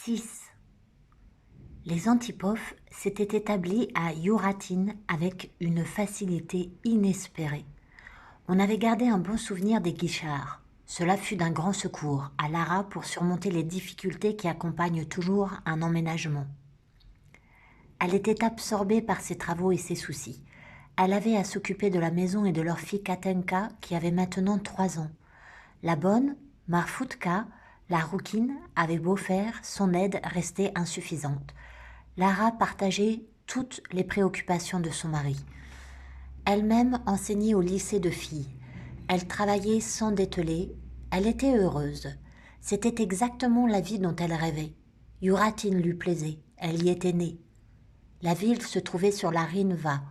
6. Les Antipov s'étaient établis à Yuratine avec une facilité inespérée. On avait gardé un bon souvenir des Guichards. Cela fut d'un grand secours à Lara pour surmonter les difficultés qui accompagnent toujours un emménagement. Elle était absorbée par ses travaux et ses soucis. Elle avait à s'occuper de la maison et de leur fille Katenka qui avait maintenant 3 ans. La bonne, Marfoutka, la rouquine, avait beau faire, son aide restait insuffisante. Lara partageait toutes les préoccupations de son mari. Elle-même enseignait au lycée de filles. Elle travaillait sans dételer. Elle était heureuse. C'était exactement la vie dont elle rêvait. Yuratine lui plaisait. Elle y était née. La ville se trouvait sur la Rinva,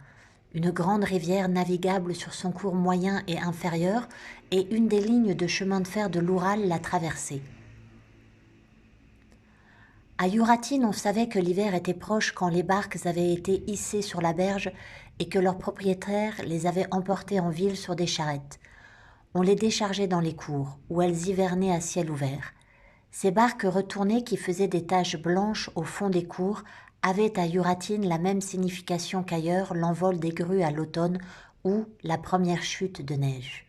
une grande rivière navigable sur son cours moyen et inférieur, et une des lignes de chemin de fer de l'Oural la traversait. À Yuratine, on savait que l'hiver était proche quand les barques avaient été hissées sur la berge et que leurs propriétaires les avaient emportées en ville sur des charrettes. On les déchargeait dans les cours, où elles hivernaient à ciel ouvert. Ces barques retournées qui faisaient des taches blanches au fond des cours avaient à Yuratine la même signification qu'ailleurs l'envol des grues à l'automne ou la première chute de neige.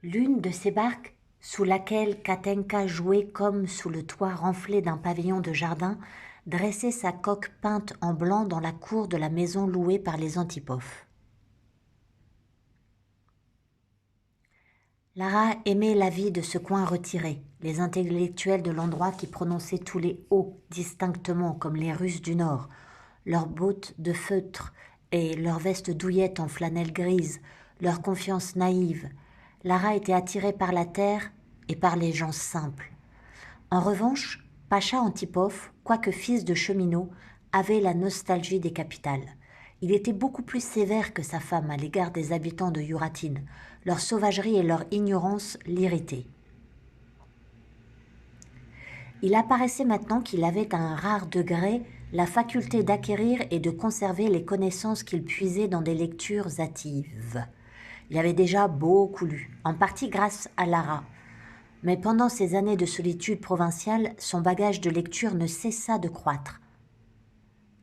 L'une de ces barques, sous laquelle Katenka jouait comme sous le toit renflé d'un pavillon de jardin, dressait sa coque peinte en blanc dans la cour de la maison louée par les Antipov. Lara aimait la vie de ce coin retiré, les intellectuels de l'endroit qui prononçaient tous les O distinctement comme les Russes du Nord, leurs bottes de feutre et leurs vestes douillettes en flanelle grise, leur confiance naïve. Lara était attirée par la terre et par les gens simples. En revanche, Pacha Antipov, quoique fils de cheminot, avait la nostalgie des capitales. Il était beaucoup plus sévère que sa femme à l'égard des habitants de Yuratine. Leur sauvagerie et leur ignorance l'irritaient. Il apparaissait maintenant qu'il avait à un rare degré la faculté d'acquérir et de conserver les connaissances qu'il puisait dans des lectures hâtives. Il avait déjà beaucoup lu, en partie grâce à Lara. Mais pendant ces années de solitude provinciale, son bagage de lecture ne cessa de croître.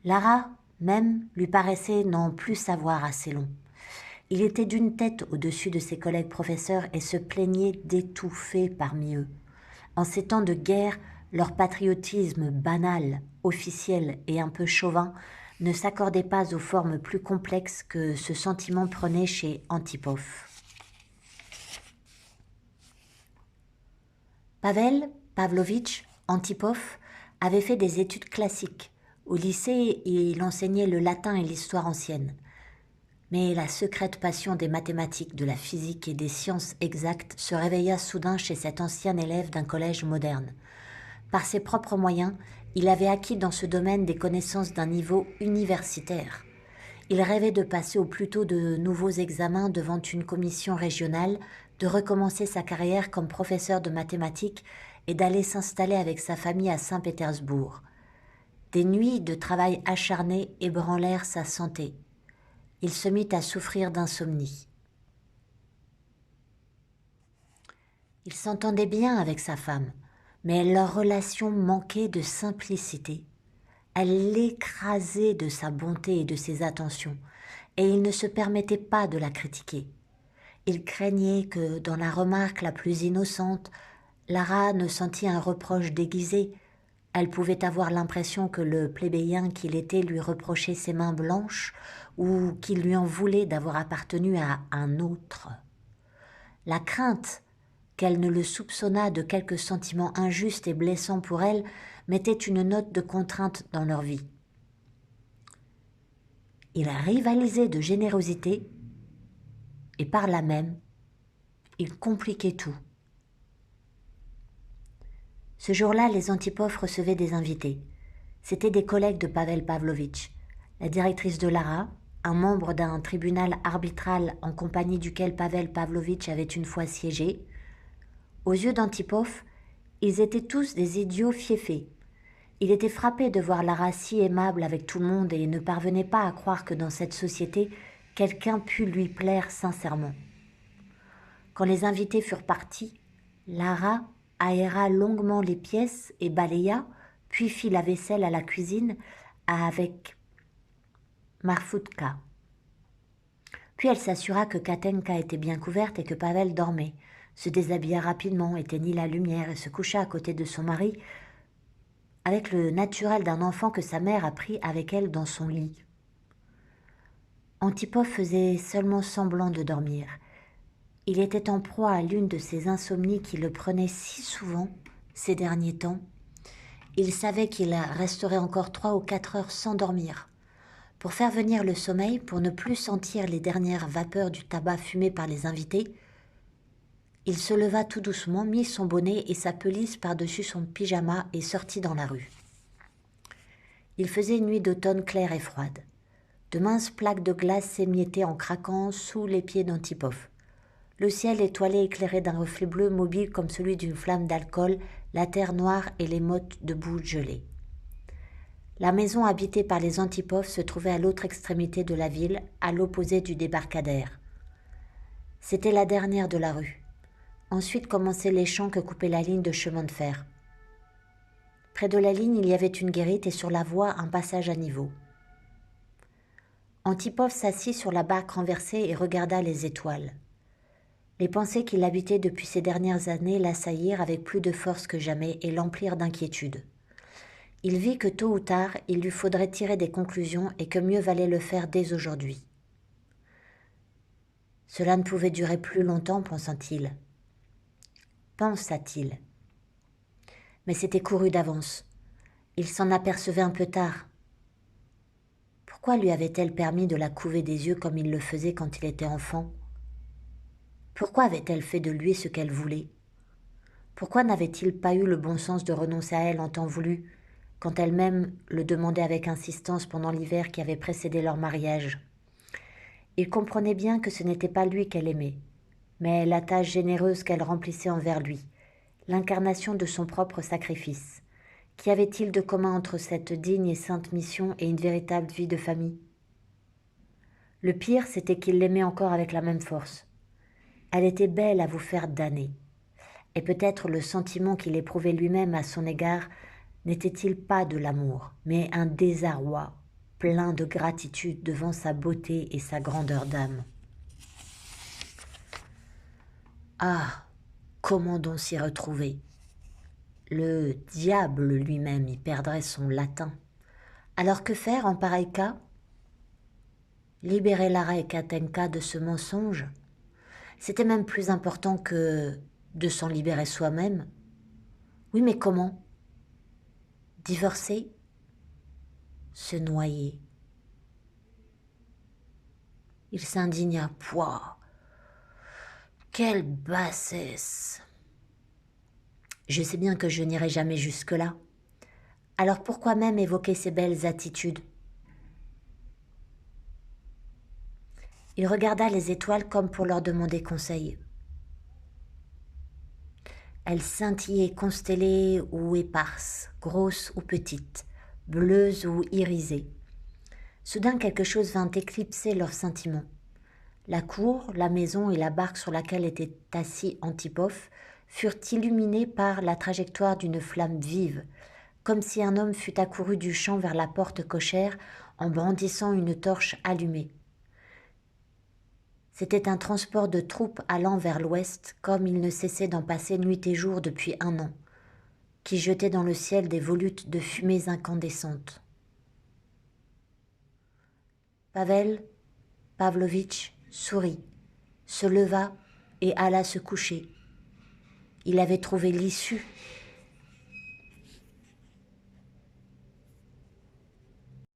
Lara, même, lui paraissait n'en plus savoir assez long. Il était d'une tête au-dessus de ses collègues professeurs et se plaignait d'étouffer parmi eux. En ces temps de guerre, leur patriotisme banal, officiel et un peu chauvin ne s'accordait pas aux formes plus complexes que ce sentiment prenait chez Antipov. Pavel Pavlovitch Antipov avait fait des études classiques. Au lycée, il enseignait le latin et l'histoire ancienne. Mais la secrète passion des mathématiques, de la physique et des sciences exactes se réveilla soudain chez cet ancien élève d'un collège moderne. Par ses propres moyens, il avait acquis dans ce domaine des connaissances d'un niveau universitaire. Il rêvait de passer au plus tôt de nouveaux examens devant une commission régionale, de recommencer sa carrière comme professeur de mathématiques et d'aller s'installer avec sa famille à Saint-Pétersbourg. Des nuits de travail acharné ébranlèrent sa santé. Il se mit à souffrir d'insomnie. Il s'entendait bien avec sa femme, mais leur relation manquait de simplicité. Elle l'écrasait de sa bonté et de ses attentions, et il ne se permettait pas de la critiquer. Il craignait que, dans la remarque la plus innocente, Lara ne sentît un reproche déguisé. Elle pouvait avoir l'impression que le plébéien qu'il était lui reprochait ses mains blanches ou qu'il lui en voulait d'avoir appartenu à un autre. La crainte qu'elle ne le soupçonnât de quelque sentiment injuste et blessant pour elle mettait une note de contrainte dans leur vie. Ils rivalisaient de générosité et par là même, ils compliquaient tout. Ce jour-là, les Antipov recevaient des invités. C'étaient des collègues de Pavel Pavlovitch, la directrice de Lara, un membre d'un tribunal arbitral en compagnie duquel Pavel Pavlovitch avait une fois siégé. Aux yeux d'Antipov, ils étaient tous des idiots fiefés. Il était frappé de voir Lara si aimable avec tout le monde et ne parvenait pas à croire que dans cette société, quelqu'un pût lui plaire sincèrement. Quand les invités furent partis, Lara aéra longuement les pièces et balaya, puis fit la vaisselle à la cuisine avec Marfoutka. Puis elle s'assura que Katenka était bien couverte et que Pavel dormait, se déshabilla rapidement, éteignit la lumière et se coucha à côté de son mari avec le naturel d'un enfant que sa mère a pris avec elle dans son lit. Antipov faisait seulement semblant de dormir. Il était en proie à l'une de ces insomnies qui le prenaient si souvent ces derniers temps. Il savait qu'il resterait encore 3 ou 4 heures sans dormir. Pour faire venir le sommeil, pour ne plus sentir les dernières vapeurs du tabac fumé par les invités, il se leva tout doucement, mit son bonnet et sa pelisse par-dessus son pyjama et sortit dans la rue. Il faisait une nuit d'automne claire et froide. De minces plaques de glace s'émiettaient en craquant sous les pieds d'Antipov. Le ciel étoilé éclairé d'un reflet bleu mobile comme celui d'une flamme d'alcool, la terre noire et les mottes de boue gelées. La maison habitée par les Antipov se trouvait à l'autre extrémité de la ville, à l'opposé du débarcadère. C'était la dernière de la rue. Ensuite commençaient les champs que coupait la ligne de chemin de fer. Près de la ligne, il y avait une guérite et sur la voie, un passage à niveau. Antipov s'assit sur la barque renversée et regarda les étoiles. Les pensées qui l'habitaient depuis ces dernières années l'assaillirent avec plus de force que jamais et l'emplirent d'inquiétude. Il vit que tôt ou tard, il lui faudrait tirer des conclusions et que mieux valait le faire dès aujourd'hui. Cela ne pouvait durer plus longtemps, pensa-t-il. Mais c'était couru d'avance. Il s'en apercevait un peu tard. Pourquoi lui avait-elle permis de la couver des yeux comme il le faisait quand il était enfant ? Pourquoi avait-elle fait de lui ce qu'elle voulait ? Pourquoi n'avait-il pas eu le bon sens de renoncer à elle en temps voulu, quand elle-même le demandait avec insistance pendant l'hiver qui avait précédé leur mariage ? Il comprenait bien que ce n'était pas lui qu'elle aimait, mais la tâche généreuse qu'elle remplissait envers lui, l'incarnation de son propre sacrifice. Qu'y avait-il de commun entre cette digne et sainte mission et une véritable vie de famille ? Le pire, c'était qu'il l'aimait encore avec la même force. Elle était belle à vous faire damner. Et peut-être le sentiment qu'il éprouvait lui-même à son égard n'était-il pas de l'amour, mais un désarroi plein de gratitude devant sa beauté et sa grandeur d'âme. Ah, comment donc s'y retrouver ? Le diable lui-même y perdrait son latin. Alors que faire en pareil cas ? Libérer Lara et Katenka de ce mensonge ? C'était même plus important que de s'en libérer soi-même. Oui, mais comment ? Divorcer ? Se noyer ? Il s'indigna. Pouah ! Quelle bassesse ! Je sais bien que je n'irai jamais jusque-là. Alors pourquoi même évoquer ces belles attitudes ? Il regarda les étoiles comme pour leur demander conseil. Elles scintillaient constellées ou éparses, grosses ou petites, bleues ou irisées. Soudain quelque chose vint éclipser leurs sentiments. La cour, la maison et la barque sur laquelle était assis Antipov furent illuminés par la trajectoire d'une flamme vive, comme si un homme fût accouru du champ vers la porte cochère en brandissant une torche allumée. C'était un transport de troupes allant vers l'ouest, comme il ne cessait d'en passer nuit et jour depuis 1 an, qui jetait dans le ciel des volutes de fumées incandescentes. Pavel Pavlovitch sourit, se leva et alla se coucher. Il avait trouvé l'issue